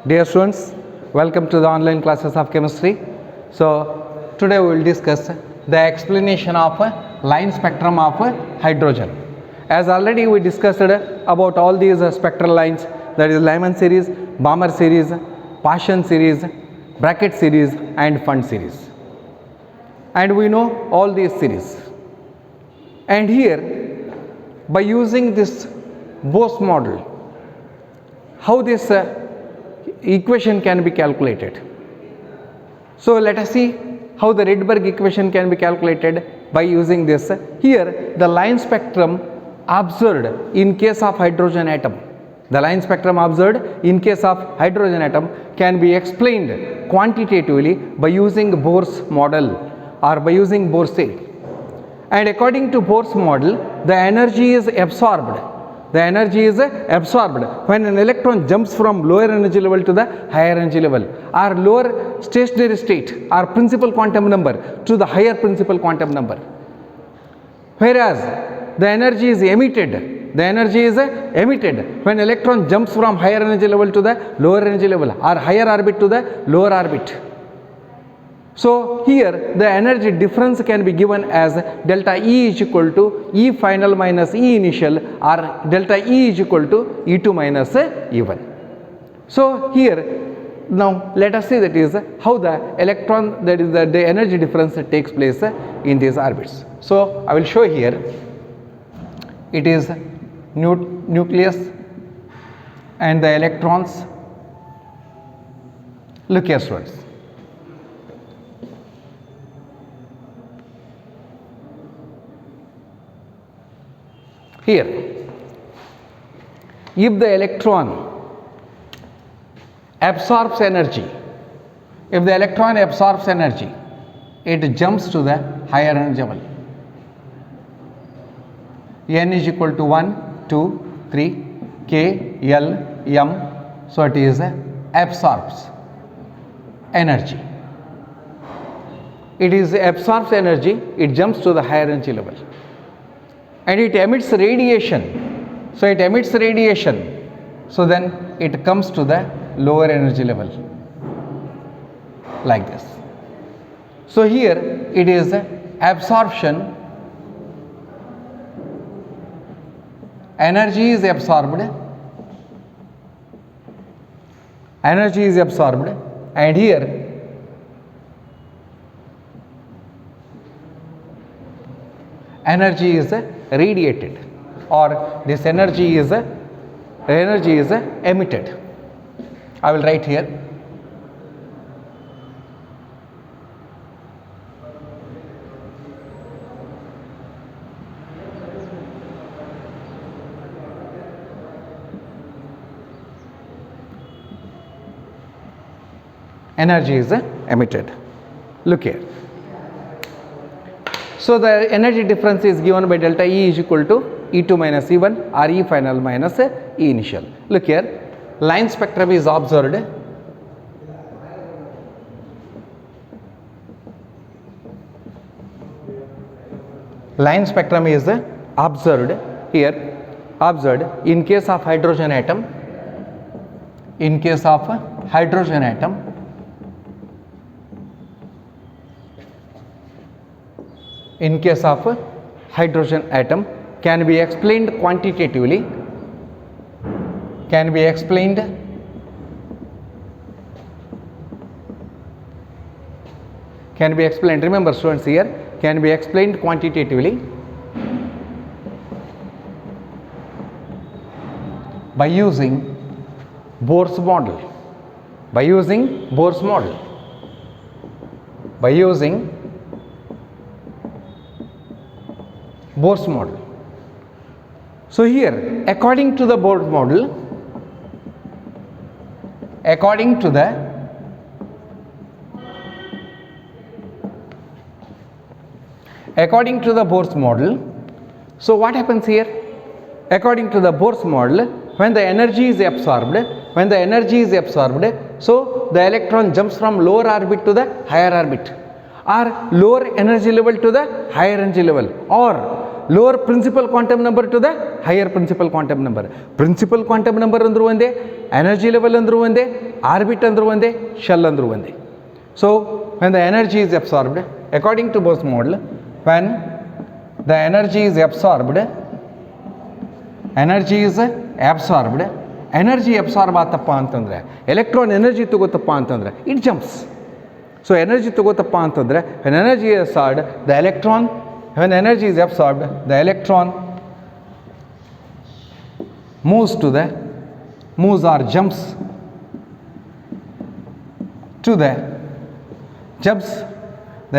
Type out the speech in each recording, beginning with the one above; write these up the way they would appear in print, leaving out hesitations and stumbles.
Dear students, welcome to the online classes of chemistry. So, today we will discuss the explanation of line spectrum of hydrogen. As already we discussed about all these spectral lines, that is Lyman series, Balmer series, Paschen series, bracket series and Fund series. And we know all these series. And here, by using this Bose model, how this equation can be calculated. So let us see how the Rydberg equation can be calculated by using this. Here the line spectrum observed in case of hydrogen atom. The line spectrum observed in case of hydrogen atom can be explained quantitatively by using Bohr's model or by using Bohr. And according to Bohr's model, the energy is absorbed. The energy is absorbed when an electron jumps from lower energy level to the higher energy level, or lower stationary state or principal quantum number to the higher principal quantum number. Whereas the energy is emitted when electron jumps from higher energy level to the lower energy level, or higher orbit to the lower orbit. So here the energy difference can be given as delta E is equal to E final minus E initial, or delta E is equal to E2 minus E1. So here now let us see that is how the electron, that is the energy difference takes place in these orbits. So I will show here. It is nucleus and the electrons. Look here students. Here, if the electron absorbs energy, it jumps to the higher energy level. N is equal to 1, 2, 3, K, L, M. So it is absorbs energy. It is absorbs energy, it jumps to the higher energy level. And it emits radiation. So it emits radiation. So then it comes to the lower energy level like this. So here it is absorption. Energy is absorbed. And here energy is radiated, or this energy is emitted. I will write here. Energy is emitted. Look here. So the energy difference is given by delta E is equal to E2 minus E1, or E final minus E initial. Look here, line spectrum is observed. Line spectrum is observed here, observed in case of hydrogen atom. In case of hydrogen atom, can be explained quantitatively, remember students here, can be explained quantitatively by using Bohr's model. So here, according to the Bohr's model, so what happens here? According to the Bohr's model, when the energy is absorbed, so the electron jumps from lower orbit to the higher orbit, or lower energy level to the higher energy level, or lower principal quantum number to the higher principal quantum number. Principal quantum number ಅಂದ್ರು ಒಂದೇ, energy level andru onde, orbit andru onde, shell andru onde. So when the energy is absorbed, according to Bohr's model, when the energy is absorbed, energy absorb ಆತಪ್ಪ ಅಂತಂದರೆ, electron energy ತಗೋತಪ್ಪ ಅಂತಂದರೆ it jumps. So energy ತಗೋತಪ್ಪ ಅಂತಂದರೆ when energy is absorbed, the electron, when energy is absorbed, the electron moves or jumps to the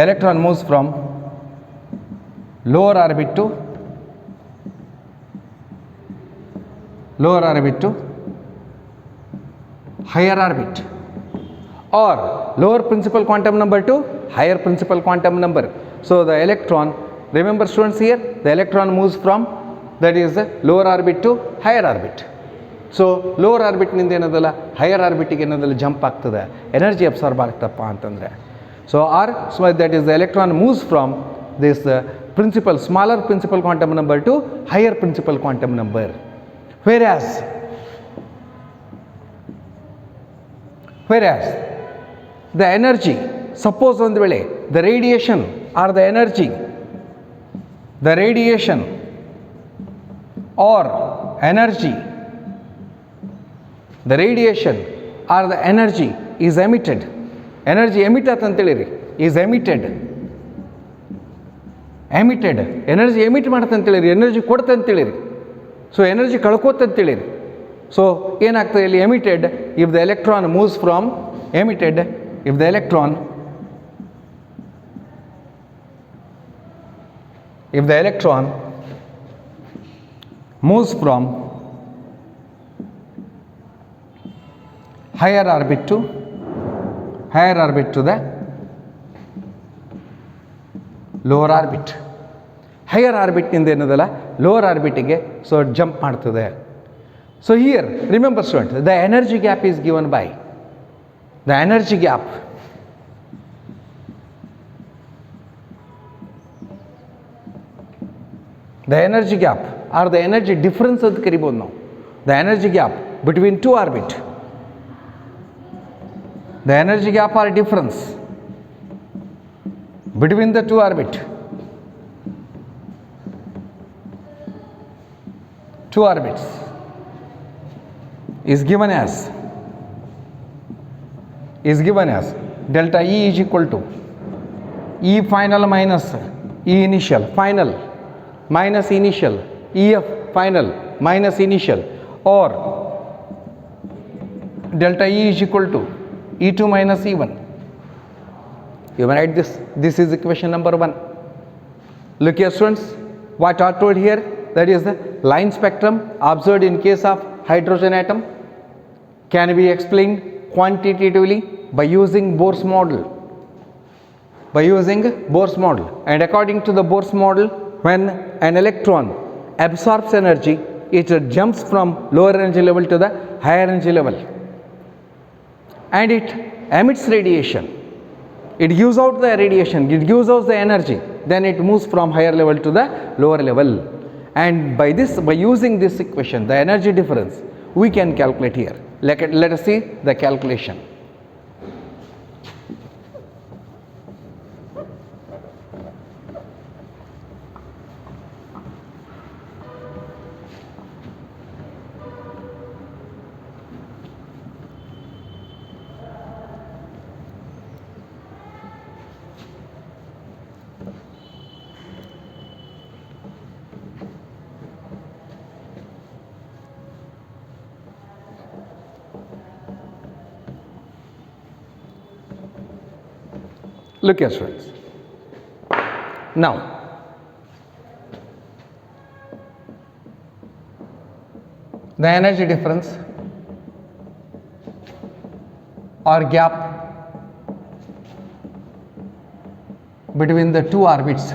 electron moves from lower orbit to higher orbit, or lower principal quantum number to higher principal quantum number. So the electron, remember students here, the electron moves from, that is the lower orbit to higher orbit. So lower orbit ನಿಂದ ಏನದಲ್ಲ higher orbit ಗೆ ಏನದಲ್ಲ jump ಆಗ್ತದೆ, energy absorb ಆಗ್ತಪ್ಪ ಅಂತಂದರೆ. So that is the electron moves from this smaller principal quantum number to higher principal quantum number. Whereas the energy, suppose ಒಂದು ವೇಳೆ the radiation or the energy is emitted, energy emit ಅಂತಂತೇಳಿರಿ, is emitted, energy emit ಮಾಡತ್ತಂತೇಳಿರಿ, energy ಕೊಡ್ತಂತೇಳಿರಿ. So energy ಕಳ್ಕೋತಂತೇಳಿರಿ. So ಏನಾಗ್ತದೆ ಇಲ್ಲಿ emitted, if the electron moves from higher orbit to the lower orbit, higher ಆರ್ಬಿಟ್ನಿಂದ ಏನದಲ್ಲ ಲೋವರ್ ಆರ್ಬಿಟಿಗೆ so jump ಮಾಡ್ತದೆ. So here remember student, the energy gap is given by the energy gap or the energy difference ಅಂತ ಕರಿಬೋದು ನಾವು. The energy gap between two orbit, the energy gap or difference between the two orbit. Two orbits is given as delta E is equal to E final minus E initial, final minus initial, EF final minus initial, or delta E is equal to E2 minus E1. You may write this. This is equation number 1. Look here students, what are told here, that is the line spectrum observed in case of hydrogen atom can be explained quantitatively by using Bohr's model. And according to the Bohr's model, when an electron absorbs energy, it jumps from lower energy level to the higher energy level, and it emits radiation. It gives out the radiation, it gives out the energy, then it moves from higher level to the lower level. And by using this equation, the energy difference we can calculate here. Let us see the calculation. Look here students, now the energy difference or gap between the two orbits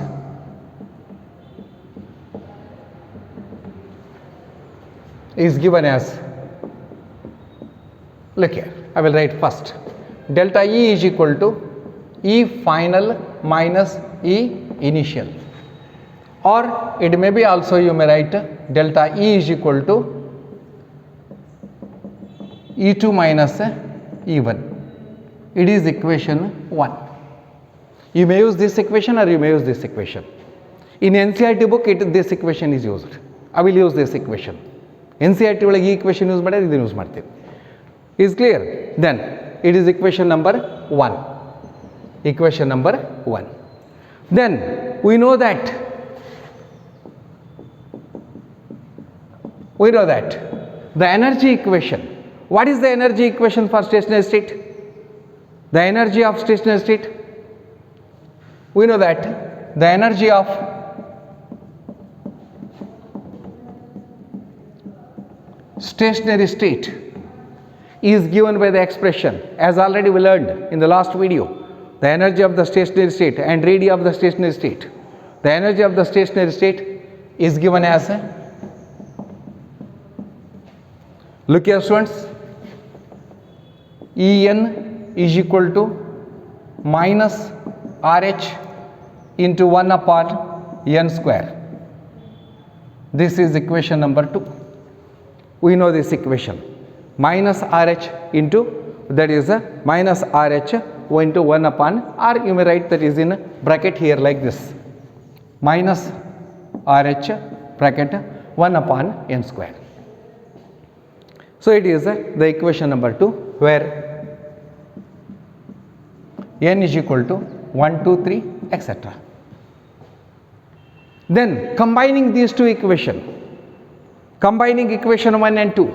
is given as, look here, I will write first, delta E is equal to E final minus E initial, or it may be also you may write delta E is equal to E2 minus E1. It is equation 1. You may use this equation or you may use this equation. In NCERT book, this equation is used. I will use this equation. NCERT ಒಳಗೆ ಈ equation use ಮಾಡಿದ್ರೆ ಇದನ್ನು use ಮಾಡ್ತೀವಿ. Is clear? Then it is equation number 1. Equation number 1. Then we know that the energy equation. What is the energy equation for stationary state? The energy of stationary state. We know that the energy of stationary state is given by the expression, as already we learned in the last video, the energy of the stationary state and radii of the stationary state. The energy of the stationary state is given as look here students, En is equal to minus RH into 1 upon n square. This is equation number 2. We know this equation. Minus RH into, that is minus RH into 1 upon, or you may write that is in bracket here like this. Minus RH bracket 1 upon n square. So it is the equation number 2, where n is equal to 1, 2, 3, etc. Then combining these two equations, combining equation 1 and 2,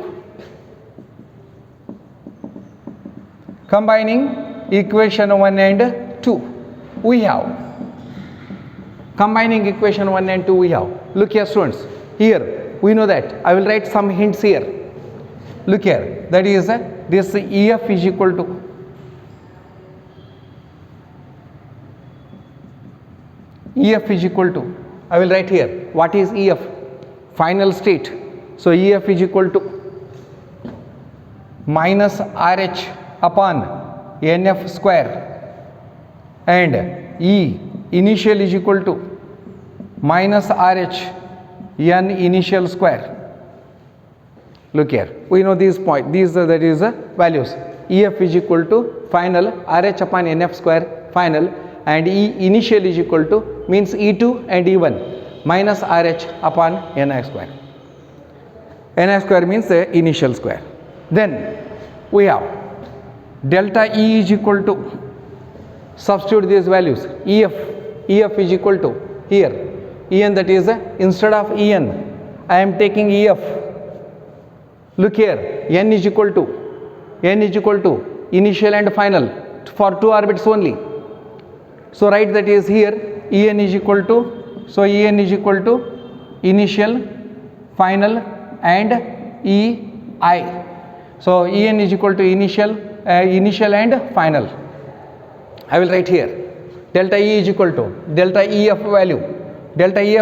combining equation 1 and 2, we have, combining equation 1 and 2 we have, look here students, here we know that, I will write some hints here. Look here, that is this EF is equal to I will write here, what is EF? Final state. So EF is equal to minus RH upon NF square, and E initial is equal to minus RH N initial square. Look here, we know these points, these that is values. EF is equal to final RH upon NF square final, and E initial is equal to means E2 and E1 minus RH upon Ni square. Ni square means the initial square. Then we have delta E is equal to, substitute these values, EF is equal to, here En, that is instead of En I am taking EF. Look here, N is equal to initial and final for 2 orbits only. So write that is here En is equal to, so En is equal to initial, final and Ei. So En is equal to initial and final. I will write here delta E is equal to, delta EF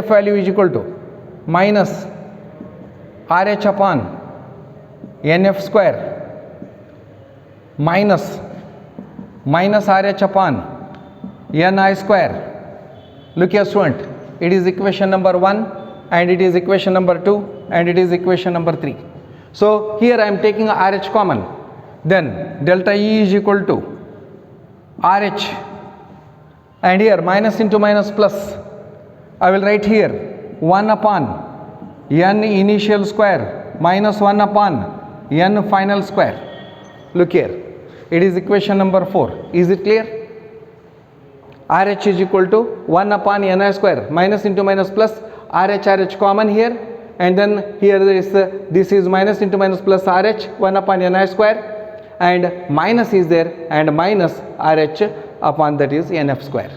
value is equal to minus RH upon NF square minus RH upon Ni square. Look here student, it is equation number 1 and it is equation number 2 and it is equation number 3. So here I am taking RH common, then delta E is equal to RH, and here minus into minus plus, I will write here 1 upon N initial square minus 1 upon N final square. Look here, it is equation number 4. Is it clear? RH is equal to 1 upon Ni square, minus into minus plus, RH common here, and then here there is this is minus into minus plus RH 1 upon Ni square, and minus is there, and minus RH upon that is NF square.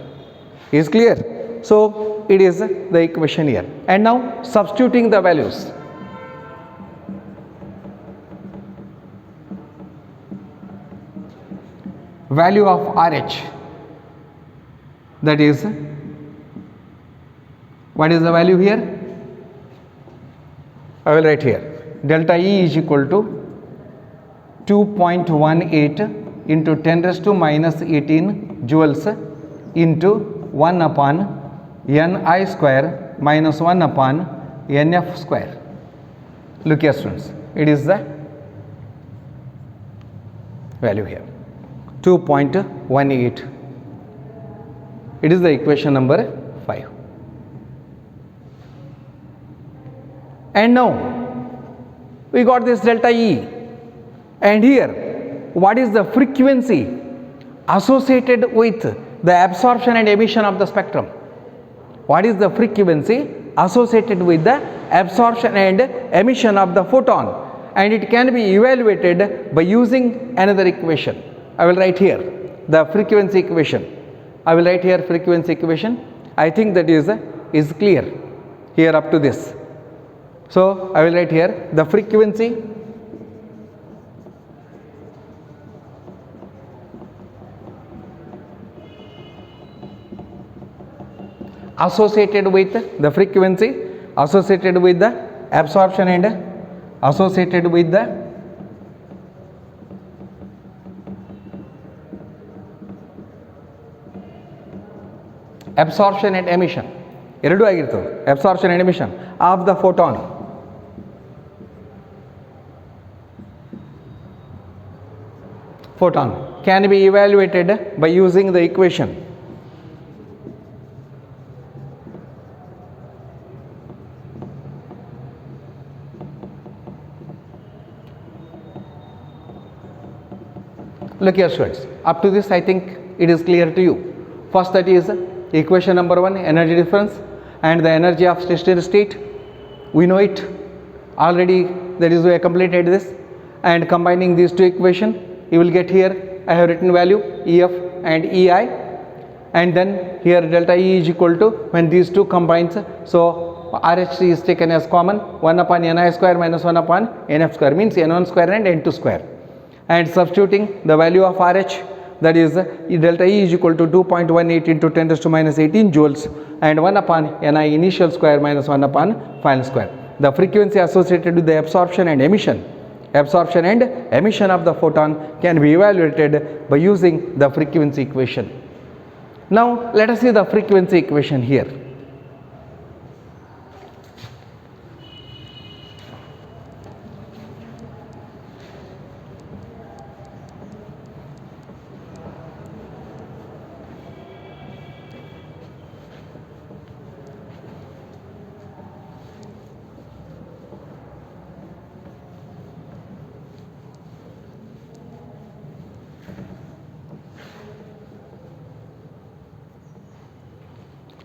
Is clear? So it is the equation here. And now substituting the values. Value of RH, that is, what is the value here? I will write here delta E is equal to 2.18 into 10 raised to minus 18 joules into 1 upon Ni square minus 1 upon Nf square. Look here students, it is the value here, 2.18. It is the equation number 5. And now we got this delta E, and here what is the frequency associated with the absorption and emission of the spectrum? What is the frequency associated with the absorption and emission of the photon? And it can be evaluated by using another equation. I will write here the frequency equation. I will write here frequency equation. I think that is clear here up to this. So I will write here the frequency associated with the frequency associated with the absorption and associated with the absorption and emission. ಎರಡು ಆಗಿರ್ತದೆ, absorption and emission of the photon. Photon can be evaluated by using the equation. Look here students, up to this I think it is clear to you. First, that is equation number 1, energy difference and the energy of steady state. We know it already, that is we have completed this, and combining these two equations you will get here, I have written value EF and EI, and then here delta E is equal to, when these two combines, so RH is taken as common, 1 upon Ni square minus 1 upon Nf square, means N1 square and N2 square, and substituting the value of RH, that is delta E is equal to 2.18 into 10 raised to minus 18 joules and 1 upon Ni initial square minus 1 upon final square. The frequency associated with the absorption and emission of the photon can be evaluated by using the frequency equation. Now let us see the frequency equation here.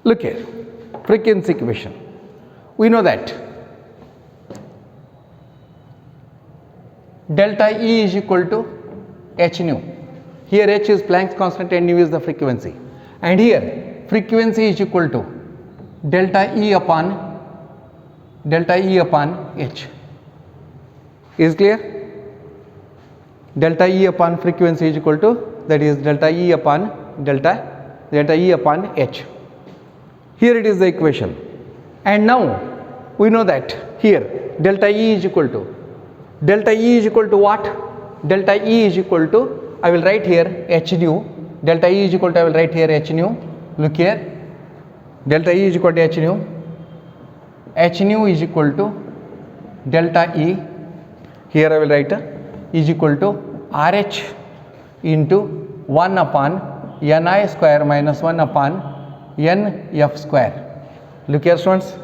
Look here, frequency equation. We know that delta E is equal to h nu. Here h is Planck's constant and nu is the frequency. And here frequency is equal to delta E upon h. Is clear? Delta E upon frequency is equal to, that is delta E upon h. Here it is the equation, and now we know that here delta E is equal to what? Delta E is equal to, I will write here h nu. Delta E is equal to, I will write here h nu. Look here, delta E is equal to h nu. H nu is equal to delta E. Here I will write is equal to RH into 1 upon Ni square minus 1 upon Nf square. Look here students,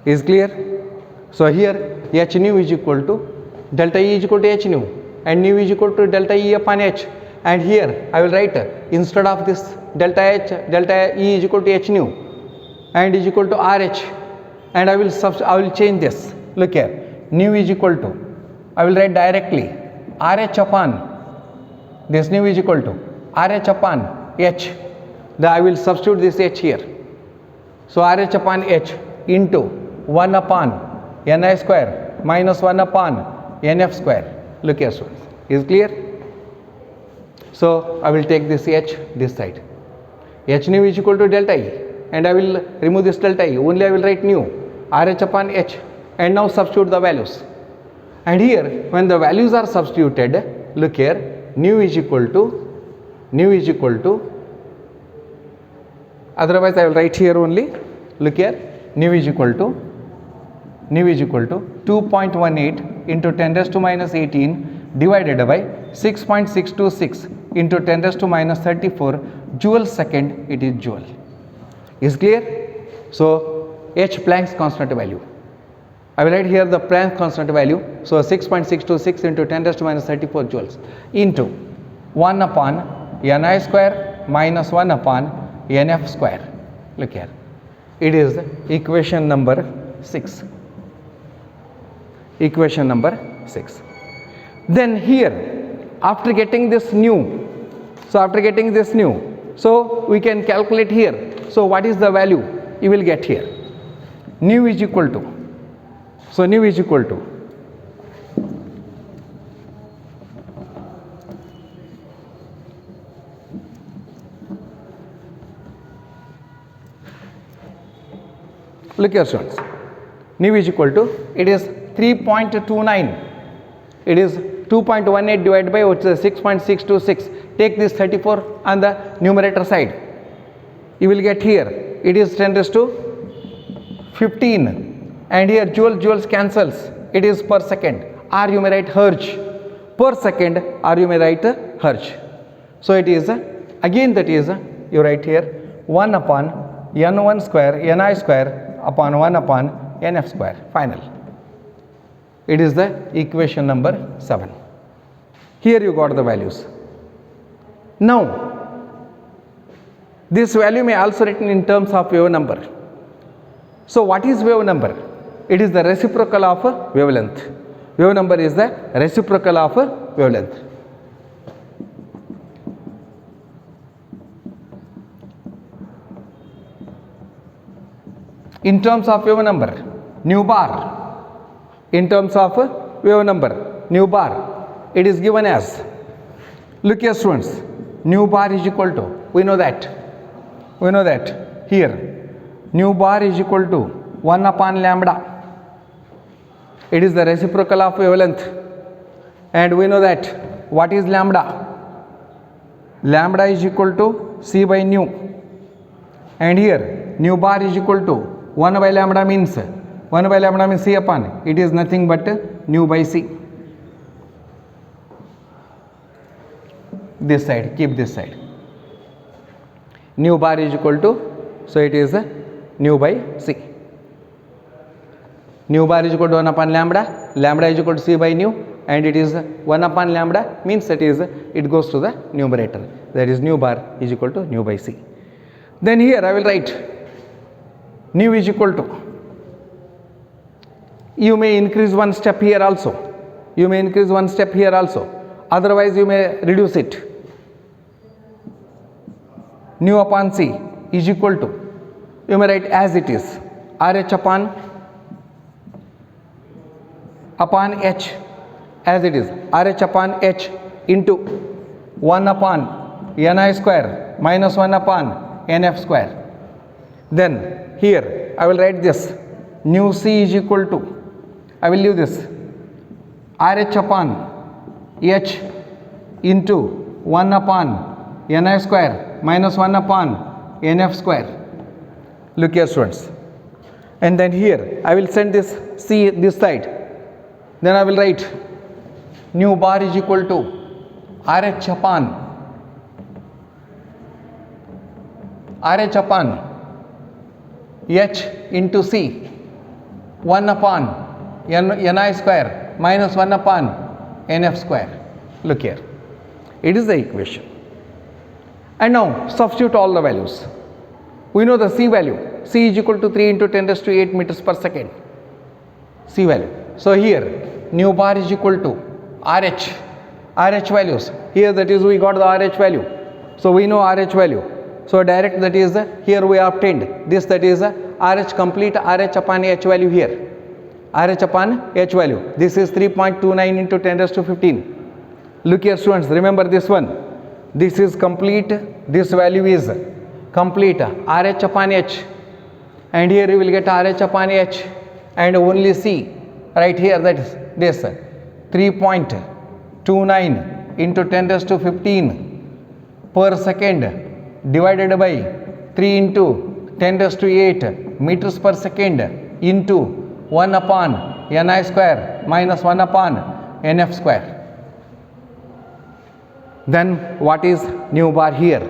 is clear? So here h nu is equal to delta E is equal to h nu and nu is equal to delta E upon h, and here I will write instead of this delta E is equal to h nu and is equal to RH, and I will change this. Look here, nu is equal to, I will write directly RH upon this, nu is equal to RH upon h. I will substitute this h here. So RH upon h into 1 upon Ni square minus 1 upon Nf square. Look here students, is clear? So I will take this h this side. H nu is equal to delta E, and I will remove this delta E, only I will write nu RH upon h, and now substitute the values. And here when the values are substituted, look here, nu is equal to, otherwise I will write here only, look here, nu is equal to 2.18 into 10 raised to minus 18 divided by 6.626 into 10 raised to minus 34 joule second, it is joule. Is clear? So H Planck's constant value. I will write here the Planck constant value. So 6.626 into 10 raised to minus 34 joules into 1 upon Ni square minus 1 upon Nf square. Look here. It is equation number 6. Equation number 6. Then here, after getting this new, so we can calculate here. So what is the value you will get here? Nu is equal to, so nu is equal to look here students, nu is equal to, it is 3.29, it is 2.18 divided by which is 6.626. Take this 34 on the numerator side, you will get here, it is 10 raised to 15, and here joules cancels, it is per second, or you may write hertz per second, or you may write hertz. So it is again, that is you write here 1 upon N1 square Ni square upon 1 upon Nf square final. It is the equation number 7. Here you got the values. Now this value may also written in terms of wave number. So what is wave number? It is the reciprocal of wavelength. Wave number is the reciprocal of wavelength. In terms of wave number, nu bar. In terms of wave number, nu bar, it is given as, look here students, nu bar is equal to, we know that here, nu bar is equal to 1 upon lambda. It is the reciprocal of wavelength, and we know that what is lambda? Lambda is equal to C by nu, and here nu bar is equal to 1 by lambda means C upon, it is nothing but nu by C. This side, keep this side. Nu bar is equal to, so it is nu by C. Nu bar is equal to 1 upon lambda, lambda is equal to C by nu, and it is 1 upon lambda means that is, it goes to the numerator, that is nu bar is equal to nu by C. Then here I will write nu is equal to, you may increase one step here also, otherwise you may reduce it. Nu upon C is equal to, you may write as it is, RH upon H, as it is, RH upon H into 1 upon Ni square minus 1 upon Nf square. Then here I will write this, nu C is equal to, I will leave this, RH upon H into 1 upon Ni square minus 1 upon Nf square. Look here students, and then here I will send this C this side, then I will write nu bar is equal to RH upon H into C 1 upon Ni square minus 1 upon Nf square. Look here, it is the equation. And now substitute all the values. We know the C value, C is equal to 3 into 10 raised to 8 meters per second, C value. So here nu bar is equal to RH values, here that is we got the RH value, so we know RH value, so direct that is here we obtained this, that is RH complete RH upon H value here, RH upon H value, this is 3.29 into 10 raised to 15. Look here students, remember this one, this is complete, this value is complete RH upon H, and here you will get RH upon H and only C right here, that is this 3.29 into 10 raised to 15 per second divided by 3 into 10 raised to 8 meters per second into 1 upon Ni square minus 1 upon Nf square. Then what is nu bar here?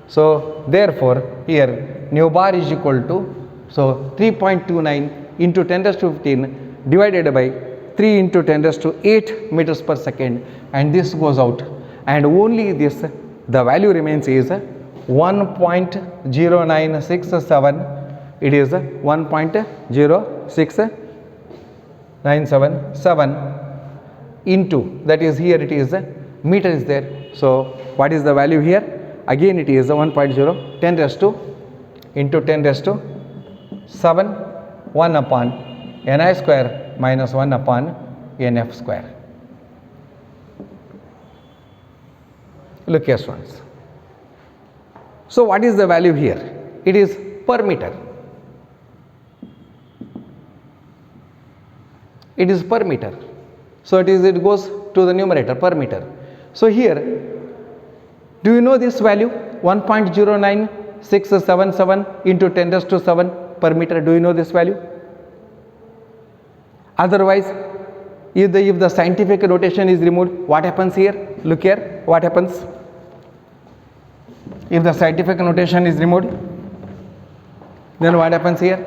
So therefore here nu bar is equal to, so 3.29 into 10 raised to 15 divided by 3 into 10 raised to 8 meters per second, and this goes out, and only this, the value remains is 1.0967. It is 1.0697 into, that is here it is meter is there. So what is the value here? Again it is 1.0 10 raised to into 10 raised to 7 1 upon Ni square minus 1 upon Nf square. Look here students. So what is the value here? It is per meter. It is per meter. So it goes to the numerator, per meter. So here, do you know this value? 1.09677 into 10 raised to 7 per meter. Do you know this value? Otherwise, if the scientific notation is removed, what happens here? Look here, what happens? If the scientific notation is removed, then what happens here?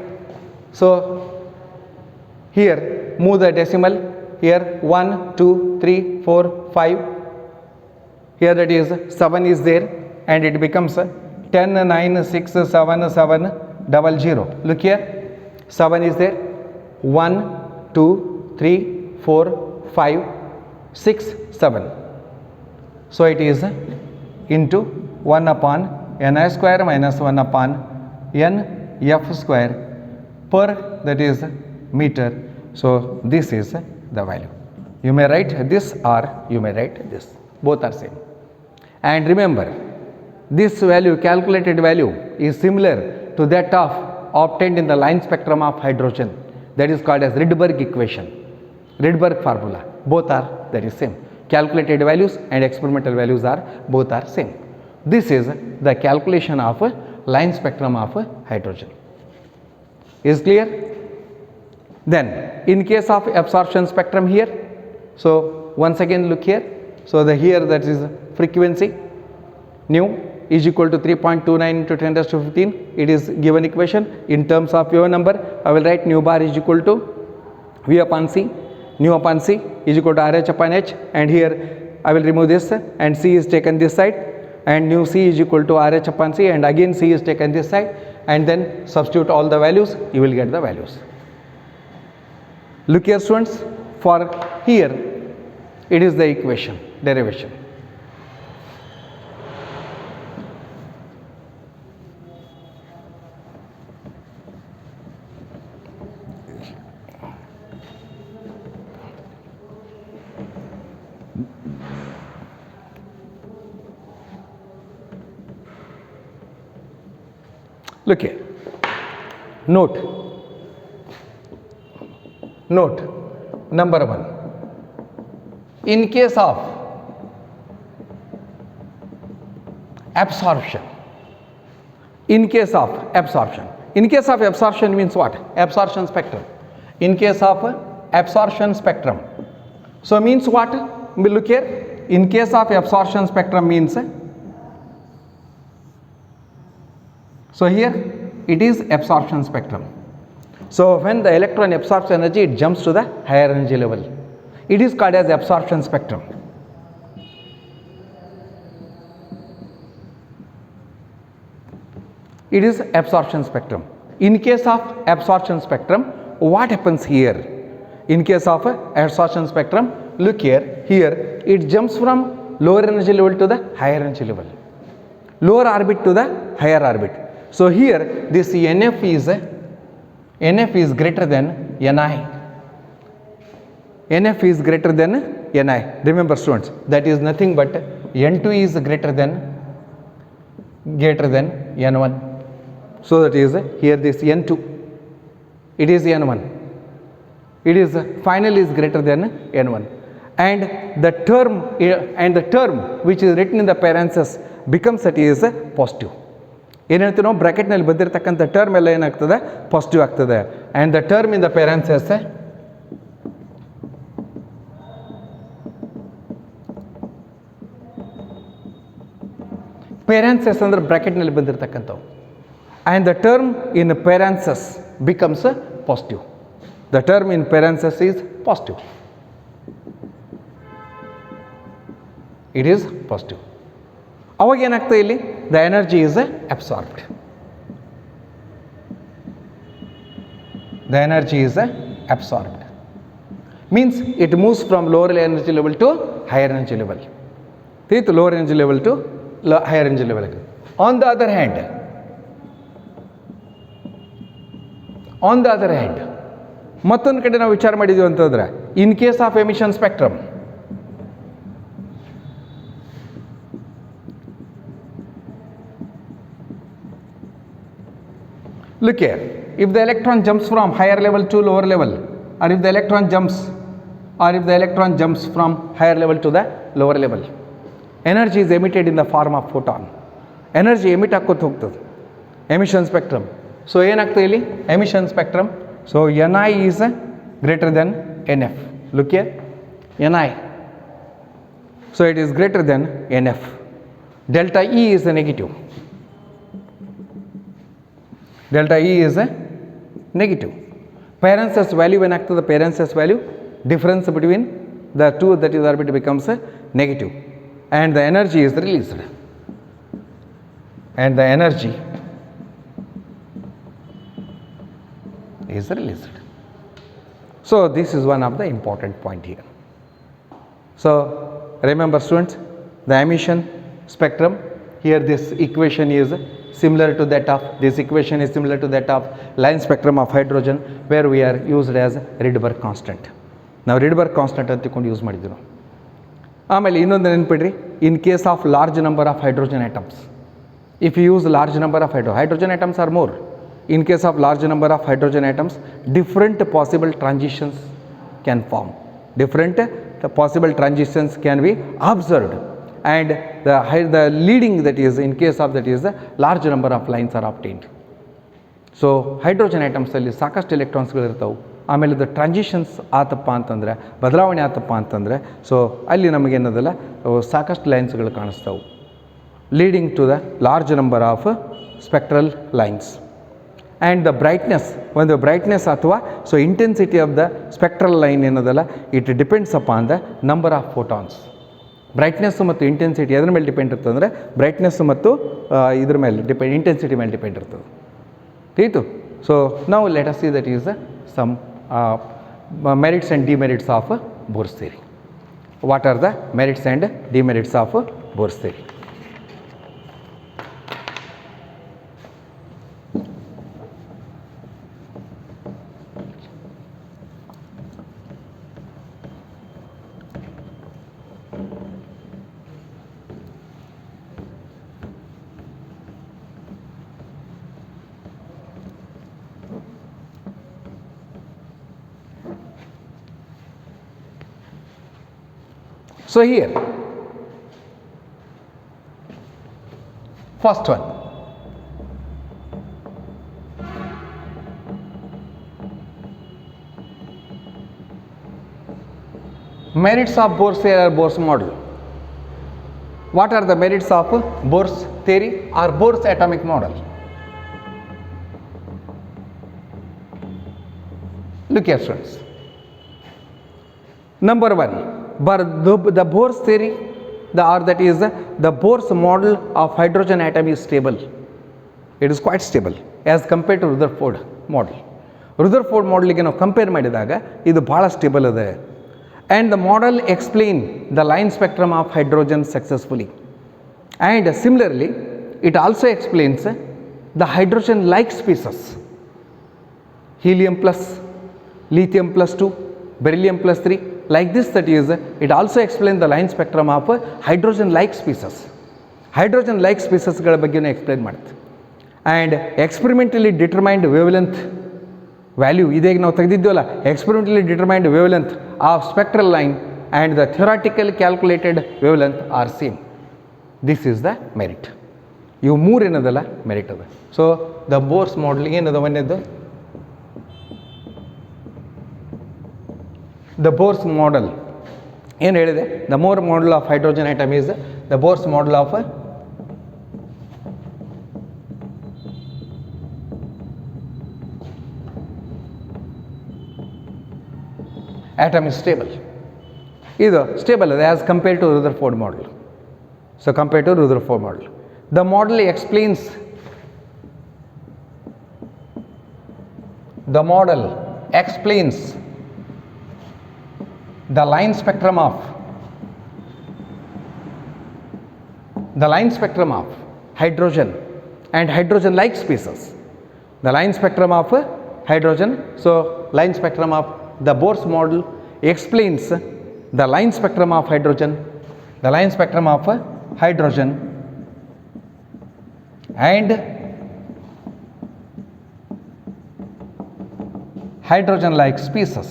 So here, move the decimal. Here 1, 2, 3, 4, 5. Here that is 7 is there, and it becomes 10, 9, 6, 7, 7, 00. Look here, 7 is there. 1, 2, 3, 4, 5, 6, 7. So it is into 1 upon Ni square minus 1 upon Nf square per, that is meter. So this is the value. You may write this or you may write this. Both are same. And remember, this value, calculated value, is similar to that of obtained in the line spectrum of hydrogen. That is called as Rydberg equation, Rydberg formula. Both are, that is same. Calculated values and experimental values are both are same. This is the calculation of a line spectrum of a hydrogen. Is clear? Then in case of absorption spectrum here, so once again look here. So the here, that is frequency, nu is equal to 3.29 into 10 raised to 15. It is given equation. In terms of your number, I will write nu bar is equal to V upon C. Nu upon C is equal to RH upon H, and here I will remove this, and C is taken this side, and nu C is equal to RH upon C, and again C is taken this side, and then substitute all the values, you will get the values. Look here students, for here it is the equation, derivation. Look here, note number 1. In case of absorption, means what? Absorption spectrum. In case of absorption spectrum, so means what? Look here, in case of absorption spectrum means, so here it is absorption spectrum. So when the electron absorbs energy, it jumps to the higher energy level. It is called as absorption spectrum. It is absorption spectrum. In case of absorption spectrum, what happens here? In case of absorption spectrum, look here, it jumps from lower energy level to the higher energy level, lower orbit to the higher orbit. So here this NF is greater than Ni. NF is greater than Ni. Remember students, that is nothing but N2 is greater than N1. So that is here this N2, it is N1. It is final is greater than N1. And the term which is written in the parenthesis becomes that is positive. ಏನು ಹೇಳ್ತೀವಿ ನಾವು ಬ್ರಾಕೆಟ್ನಲ್ಲಿ ಬಂದಿರತಕ್ಕಂಥ term ಎಲ್ಲ ಏನಾಗ್ತದೆ, positive ಆಗ್ತದೆ. And the term in the parenthesis parentheses ಅಂದರೆ ಬ್ರ್ಯಾಕೆಟ್ನಲ್ಲಿ ಬಂದಿರತಕ್ಕಂಥವು. And the term in parentheses becomes positive. The term in parentheses is positive. It is positive. ಅವಾಗ ಏನಾಗ್ತದೆ ಇಲ್ಲಿ? The energy is absorbed. The energy is absorbed. Means it moves from lower energy level to higher energy level. Lower energy level to higher energy level. On the other hand, ಮತ್ತೊಂದು ಕಡೆ ನಾವು ವಿಚಾರ ಮಾಡಿದ್ವಿ ಅಂತಂದ್ರೆ, ಇನ್ case of emission spectrum, look here, if the electron jumps from higher level to lower level, or if the electron jumps from higher level to the lower level, energy is emitted in the form of photon. Energy emit ಆಕೋತ ಹೋಗ್ತದೆ emission spectrum. So ಏನಾಗ್ತದೆ ಇಲ್ಲಿ emission spectrum? So Ni is greater than Nf. Look here, Ni. So it is greater than Nf. Delta E is a negative. Delta E is a negative. Parenthesis value, when acts the parenthesis value, difference between the two that is orbital becomes a negative, and the energy is released. And the energy is released. So this is one of the important point here. So remember students, the emission spectrum, here this equation is similar to that of, this equation is similar to that of line spectrum of hydrogen, where we are used as Rydberg constant. ನಾವು Rydberg constant ಅಂತ ತಿಳ್ಕೊಂಡು use ಮಾಡಿದ್ವಿ ನಾವು. ಆಮೇಲೆ ಇನ್ನೊಂದು ನೆನಪಿಡ್ರಿ, in case of large number of hydrogen atoms, if you use large number of hydrogen atoms are more. In case of large number of hydrogen atoms, different possible transitions can form. Different possible transitions can be observed, and the leading, that is in case of that, is the large number of lines are obtained. So hydrogen atoms ಅಲ್ಲಿ ಸಾಕಷ್ಟು ಎಲೆಕ್ಟ್ರಾನ್ಸ್ಗಳು ಇರ್ತಾವೆ. ಆಮೇಲೆ the transitions ಆತಪ್ಪ ಅಂತಂದರೆ, ಬದಲಾವಣೆ ಆತಪ್ಪ ಅಂತಂದರೆ, so ಅಲ್ಲಿ ನಮಗೇನದಲ್ಲ ಸಾಕಷ್ಟು ಲೈನ್ಸ್ಗಳು ಕಾಣಿಸ್ತಾವೆ, leading to the large number of spectral lines. And the brightness, ಒಂದು ಬ್ರೈಟ್ನೆಸ್ ಅಥವಾ so intensity of the spectral line ಏನದಲ್ಲ, it depends upon the number of photons. Brightness ಮತ್ತು ಇಂಟೆನ್ಸಿಟಿ ಎದ್ರ ಮೇಲೆ ಡಿಪೆಂಡ್ ಇರ್ತದೆ ಅಂದರೆ, ಬ್ರೈಟ್ನೆಸ್ಸು ಮತ್ತು ಇದ್ರ ಮೇಲೆ ಇಂಟೆನ್ಸಿಟಿ ಮೇಲೆ ಡಿಪೆಂಡ್ ಇರ್ತದೆ. ತಿಳಿತು? ಸೊ ನಾವು let us see that is some merits and demerits of Bohr's theory. What are the merits and demerits of Bohr's theory? So here, first one, merits of Bohr's theory or Bohr's model. What are the merits of Bohr's theory or Bohr's atomic model? Look here friends. Number one, the Bohr's theory, the Bohr's model of hydrogen atom is stable. It is quite stable as compared to Rutherford model. Rutherford model ಗೆ ನಾವು compare ಮಾಡಿದಾಗ ಇದು ಬಹಳ stable ಇದೆ. And the model explain the line spectrum of hydrogen successfully. And similarly, it also explains the hydrogen-like species, helium plus, lithium plus 2, beryllium plus 3. Like this, that is, it also explains the line spectrum of hydrogen-like species. Hydrogen-like species ಗಳ ಬಗ್ಗೆನೇ explain ಮಾಡುತ್ತೆ. And experimentally determined wavelength value, ಇದೇಗ ನಾವು ತೆಗೆದಿದ್ದೀವಲ್ಲ, experimentally determined wavelength of spectral line and the theoretical calculated wavelength are same. This is the merit. ಇವು ಮೂರು ಏನದಲ್ಲ merit ಅದ. ಸೊ ದ ಬೋರ್ಸ್ ಮಾಡಲ್ ಏನದ ಒಂದೇದು, the Bohr's model ಏನು ಹೇಳಿದೆ, the Bohr model of hydrogen atom is the Bohr's model of atom is stable. Either stable as compared to Rutherford model. So compared to Rutherford model, the model explains the line spectrum of hydrogen and hydrogen like species. The line spectrum of hydrogen. So line spectrum of the Bohr's model explains the line spectrum of hydrogen, and hydrogen like species,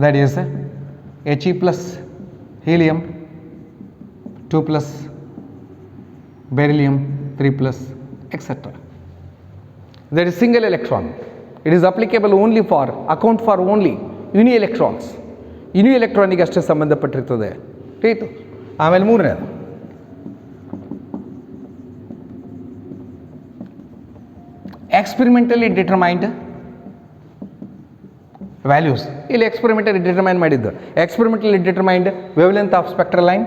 that is He plus helium, 2 plus beryllium, 3 plus, etc. That is single electron. It is applicable only for account for only uni electrons. uni electronic ಅಷ್ಟೇ ಸಂಬಂಧಪಟ್ಟಿರುತ್ತದೆ. ಆಯಿತು. ಆಮೇಲೆ ಮೂರನೇದು experimentally determined values. ಇಲ್ಲಿ experimentally determine ಮಾಡಿದ್ದು experimentally determined wavelength of spectral line,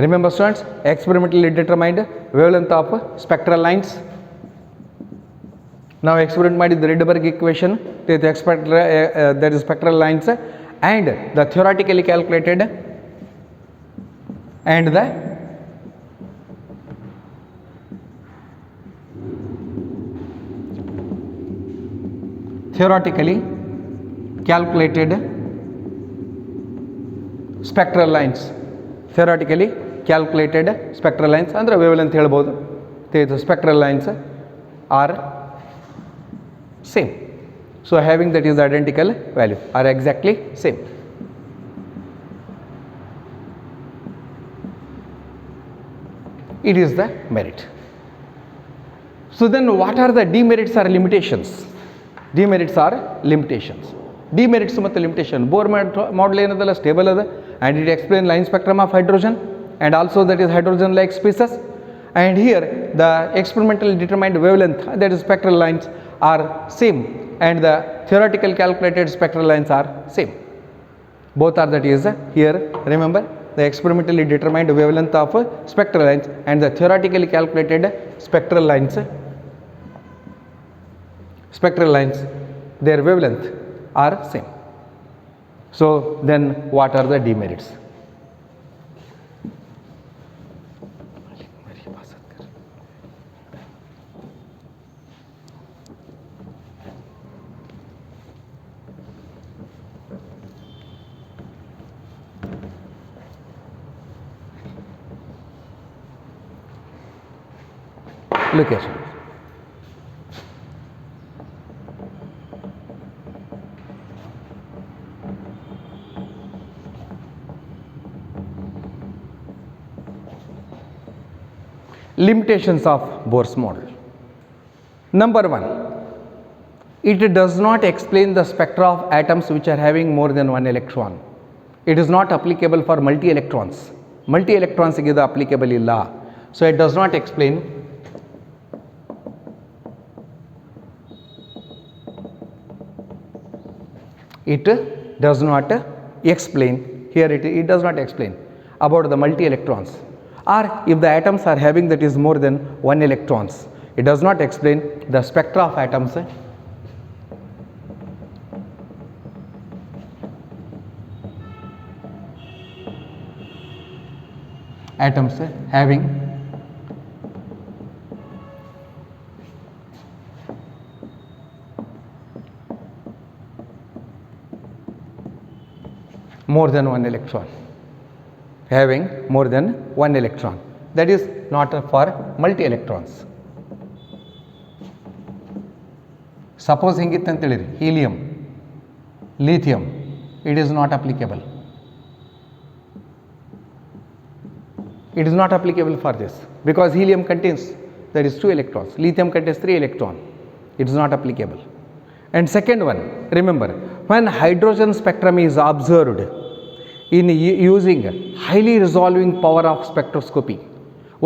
remember students, experimentally determined wavelength of spectral lines. Now experiment ಮಾಡಿದ್ದು Rydberg equation, that is spectral lines, and the theoretically calculated and the theoretically calculated spectral lines. Theoretically calculated spectral lines ಅಂದರೆ wavelength ಹೇಳ್ಬೋದು. Spectral lines are same. So having that is identical value, are exactly same. It is the merit. So then what are the demerits or limitations? Demerits or limitations. Demerits ಮತ್ತು limitation. Bohr model ಏನದಲ್ಲ stable ಅದ, and it explains line spectrum of hydrogen and also that is hydrogen like species, and here the experimentally determined wavelength, that is spectral lines, are same, and the theoretical calculated spectral lines are same. Both are, that is here remember the experimentally determined wavelength of spectral lines and the theoretically calculated spectral lines, their wavelength are same. So then what are the demerits? Look at it. Limitations of Bohr's model. Number 1, it does not explain the spectra of atoms which are having more than one electron. It is not applicable for multi-electrons. Multi-electrons ಗೆ ಇದು applicable ಇಲ್ಲ. So it does not explain it does not explain here it does not explain about the multi-electrons, or if the atoms are having that is more than one electrons, it does not explain the spectra of atoms having more than one electron, that is not for multi electrons. Suppose hingitte anta helidri helium, lithium, it is not applicable. It is not applicable for this because helium contains that is 2 electrons, lithium contains 3 electrons. It is not applicable. And second one, remember, when hydrogen spectrum is observed in using highly resolving power of spectroscopy,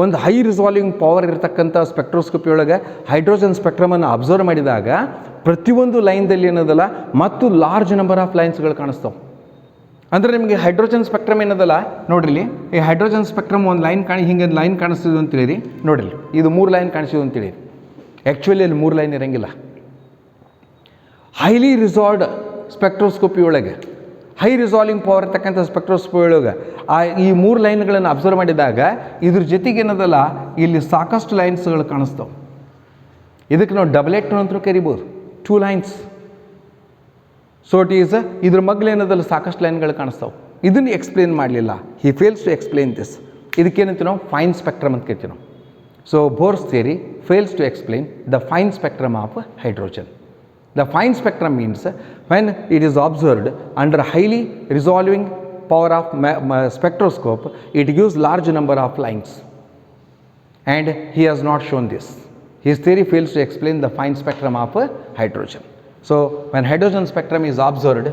ಒಂದು high resolving power ಇರತಕ್ಕಂಥ spectroscopy ಒಳಗೆ hydrogen ಸ್ಪೆಕ್ಟ್ರಮನ್ನು observe ಮಾಡಿದಾಗ ಪ್ರತಿಯೊಂದು ಲೈನ್ದಲ್ಲಿ ಏನದಲ್ಲ ಮತ್ತು large number of ಲೈನ್ಸ್ಗಳು ಕಾಣಿಸ್ತಾವೆ. ಅಂದರೆ ನಿಮಗೆ hydrogen spectrum ಏನದಲ್ಲ ನೋಡ್ರಿ, ಈ ಹೈಡ್ರೋಜನ್ ಸ್ಪೆಕ್ಟ್ರಮ್ ಒಂದು ಲೈನ್ ಹಿಂಗೆ ಲೈನ್ ಕಾಣಿಸ್ತಿದ್ದು ಅಂತೇಳಿ ನೋಡ್ರಿ, ಇದು 3 ಲೈನ್ ಕಾಣಿಸ್ತಿದ್ದು ಅಂತೇಳಿ. ಆ್ಯಕ್ಚುಲಿ ಅಲ್ಲಿ 3 ಲೈನ್ ಇರೋಂಗಿಲ್ಲ. ಹೈಲಿ ರಿಸಾಲ್ವ್ಡ್ ಸ್ಪೆಕ್ಟ್ರೋಸ್ಕೋಪಿ ಒಳಗೆ, ಹೈ ರಿಸಾಲ್ವಿಂಗ್ ಪವರ್ ಇರ್ತಕ್ಕಂಥ ಸ್ಪೆಕ್ಟ್ರೋಸ್ಕೋಪಿ ಒಳಗೆ ಈ 3 ಲೈನ್ಗಳನ್ನು ಅಬ್ಸರ್ವ್ ಮಾಡಿದಾಗ ಇದ್ರ ಜೊತೆಗೆ ಏನದಲ್ಲ ಇಲ್ಲಿ ಸಾಕಷ್ಟು ಲೈನ್ಸ್ಗಳು ಕಾಣಿಸ್ತಾವೆ. ಇದಕ್ಕೆ ನಾವು ಡಬಲೆಟ್ ಅಂತಲೂ ಕರಿಬೋದು, 2 ಲೈನ್ಸ್. ಸೊ ಇಟ್ ಈಸ್ ಇದ್ರ ಮಗ್ಲೇನದಲ್ಲಿ ಸಾಕಷ್ಟು ಲೈನ್ಗಳು ಕಾಣಿಸ್ತಾವೆ. ಇದನ್ನು ಎಕ್ಸ್ಪ್ಲೇನ್ ಮಾಡಲಿಲ್ಲ, he fails to explain this. ಇದಕ್ಕೇನಂತೀವಿ ನಾವು ಫೈನ್ ಸ್ಪೆಕ್ಟ್ರಮ್ ಅಂತ ಕರಿತೀವಿ ನಾವು. So Bohr's theory fails to explain the fine spectrum of hydrogen. The fine spectrum means when it is observed under highly resolving power of spectroscope, it gives large number of lines, and he has not shown this. His theory fails to explain the fine spectrum of hydrogen. So when hydrogen spectrum is observed,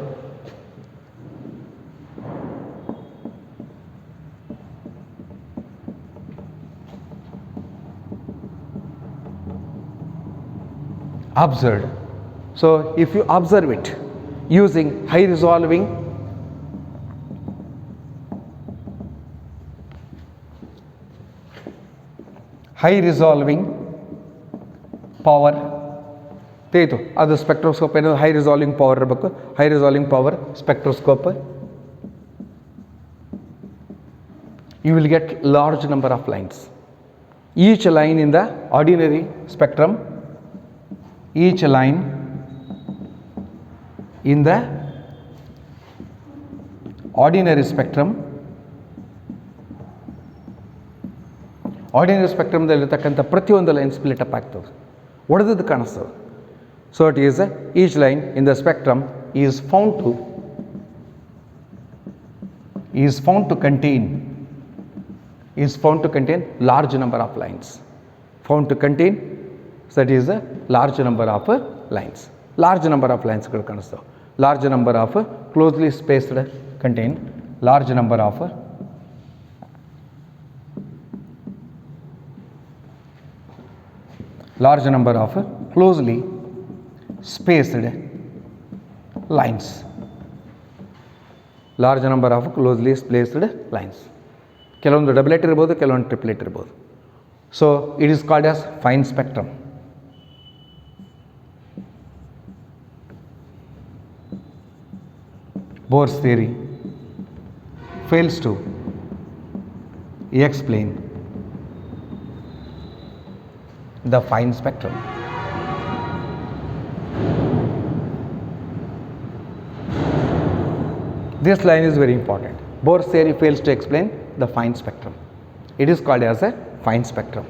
so if you observe it using high resolving power ತಿಳಿಯಿತು, ಅದು spectroscope ಏನೋ high resolving power ಇರಬೇಕು. High resolving power spectroscope, you will get large number of lines. Each line in the ordinary spectrum, each line in the ordinary spectrum, ordinary ಸ್ಪೆಕ್ಟ್ರಮ್ದಲ್ಲಿರ್ತಕ್ಕಂಥ ಪ್ರತಿಯೊಂದು line split up ಆಗ್ತದೆ, ಒಡೆದದ್ದು ಕಾಣಿಸ್ತದೆ. So it is each line in the spectrum is found to contain large number of lines. Found to contain, so that is a large number of lines. Large number of lines ಗಳು ಕಾಣಿಸ್ತವೆ. Large number of closely spaced contain large number of closely spaced lines. Large number of closely spaced lines. ಕೆಲವೊಂದು ಡಬಲೆಟ್ ಇರ್ಬೋದು, ಕೆಲವೊಂದು triplet ಇರ್ಬೋದು. So it is called as fine spectrum. Bohr's theory fails to explain the fine spectrum. This line is very important. Bohr's theory fails to explain the fine spectrum. It is called as a fine spectrum.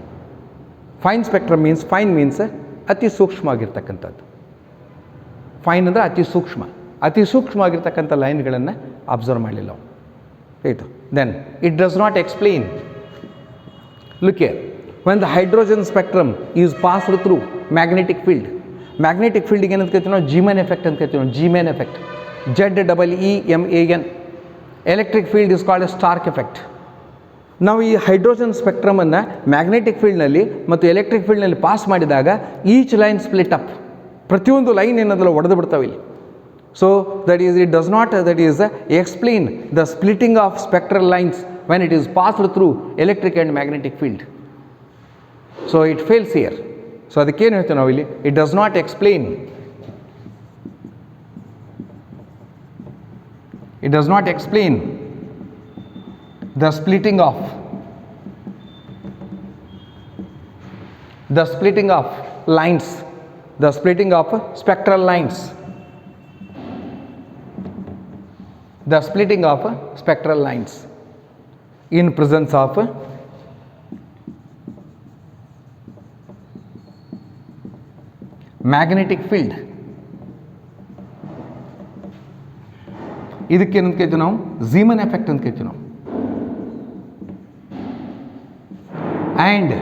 Fine spectrum means, fine means ಅತಿ ಸೂಕ್ಷ್ಮವಾಗಿರ್ತಕ್ಕಂಥದ್ದು. Fine ಅಂದರೆ ಅತಿ ಸೂಕ್ಷ್ಮವಾಗಿರ್ತಕ್ಕಂಥ ಲೈನ್ಗಳನ್ನು observe ಮಾಡಲಿಲ್ಲ ನಾವು, ಆಯಿತು. Then it does not explain. Look here, when the hydrogen spectrum is passed through magnetic field. Magnetic ಫೀಲ್ಡಿಗೆ ಏನಂತ ಕರಿತೀವಿ ನಾವು? ಜಿಮೆನ್ ಎಫೆಕ್ಟ್ ಅಂತ ಕರಿತೀವಿ ನಾವು. Zeeman effect, ZEEMAN. Electric field is called a Stark effect. ನಾವು ಈ ಹೈಡ್ರೋಜನ್ ಸ್ಪೆಕ್ಟ್ರಮನ್ನು ಮ್ಯಾಗ್ನೆಟಿಕ್ ಫೀಲ್ಡ್ನಲ್ಲಿ ಮತ್ತು ಎಲೆಕ್ಟ್ರಿಕ್ ಫೀಲ್ಡ್ನಲ್ಲಿ ಪಾಸ್ ಮಾಡಿದಾಗ ಈಚ್ ಲೈನ್ ಸ್ಪ್ಲಿಟ್ ಅಪ್, ಪ್ರತಿಯೊಂದು ಲೈನ್ ಏನದಲ್ಲ ಒಡೆದು ಬಿಡ್ತಾವೆ ಇಲ್ಲಿ. So that is it does not explain the splitting of spectral lines when it is passed through electric and magnetic field. So it fails here. So ಅದಕ್ಕೇನು ಹೇಳ್ತೀವಿ ನಾವು ಇಲ್ಲಿ? It does not explain, it does not explain the splitting of lines, the splitting of spectral lines, the splitting of spectral lines in presence of magnetic field. ಇದಕ್ಕೇನಂತ ಕರಿತೀವಿ ನಾವು? ಝೀಮನ್ effect ಅಂತ ಕರಿತೀವಿ ನಾವು. And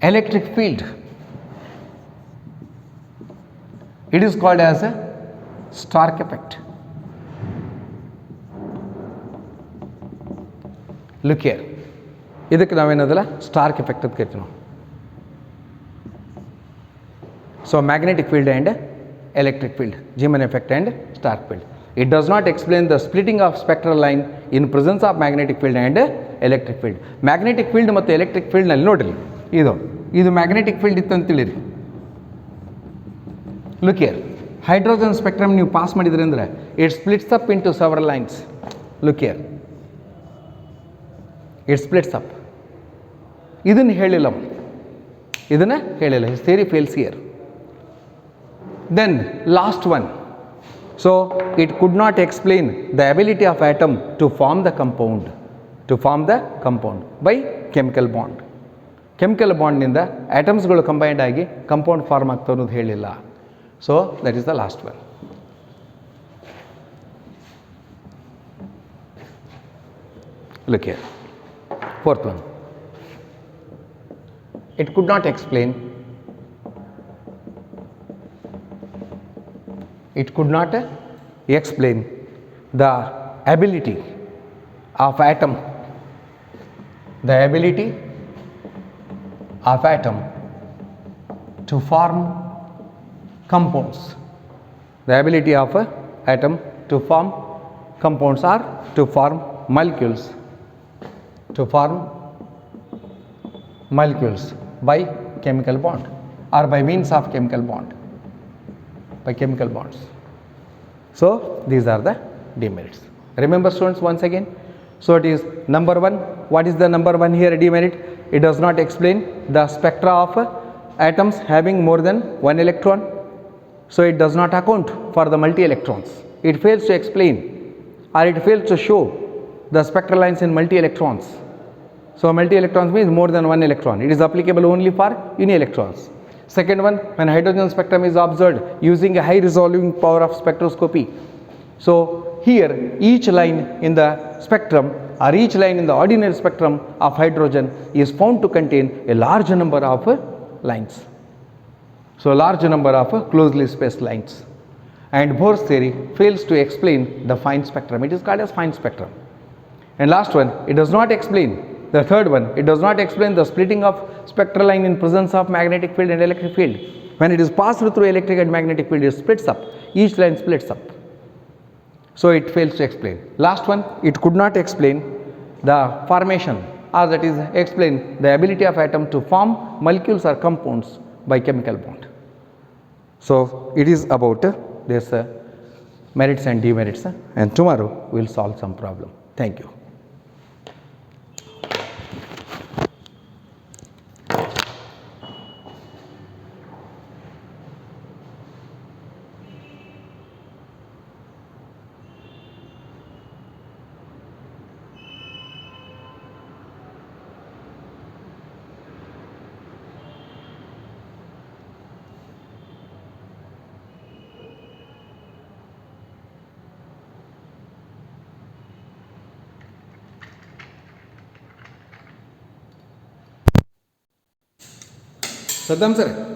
electric field, it is called as A Stark effect. Look here, ಇದಕ್ಕೆ ನಾವೇನದಲ್ಲ Starc effect ಅಂತ ಕರಿತೀವಿ ನಾವು. So magnetic field and electric field, Zeeman effect and Stark field. It does not explain the splitting of spectral line in presence of magnetic field and electric field. Magnetic field ಮತ್ತು electric field ನಲ್ಲಿ ನೋಡ್ರಿ, ಇದು magnetic field ಇತ್ತು ಅಂತ ತಿಳಿರಿ. Look here, hydrogen spectrum ನೀವು pass ಮಾಡಿದ್ರಿ ಅಂದರೆ it splits up into several lines. Look here, it splits up. ಇದನ್ನು ಹೇಳಿಲ್ಲ, his theory fails here. Then last one, so it could not explain the ability of atom to form the compound by chemical bond. Chemical bond ನಿಂದ atoms ಗಳು combined ಆಗಿ compound form ಆಗ್ತವೆ ಅನ್ನೋದು ಹೇಳಿಲ್ಲ. So that is the last one. Look here, fourth one, it could not explain the ability of atom to form compounds. The ability of atom to form compounds or to form molecules by chemical bond or by means of chemical bond. By chemical bonds. So these are the demerits. Remember students once again. So it is number one. What is the number one here demerit? It does not explain the spectra of atoms having more than one electron. So it does not account for the multi electrons. It fails to explain or it fails to show the spectral lines in multi electrons. So multi electrons means more than one electron. It is applicable only for uni electrons. Second one, when hydrogen spectrum is observed using a high resolving power of spectroscopy. So here each line in the spectrum or each line in the ordinary spectrum of hydrogen is found to contain a large number of lines. So a large number of closely spaced lines. And Bohr's theory fails to explain the fine spectrum. It is called as fine spectrum. And last one, it does not explain. The third one, it does not explain the splitting of spectral line in presence of magnetic field and electric field. When it is passed through electric and magnetic field, it splits up. Each line splits up. So it fails to explain. Last one, it could not explain the formation, or that is explain the ability of atom to form molecules or compounds by chemical bond. So it is about this merits and demerits, and tomorrow we will solve some problem. Thank you. Saddam sir.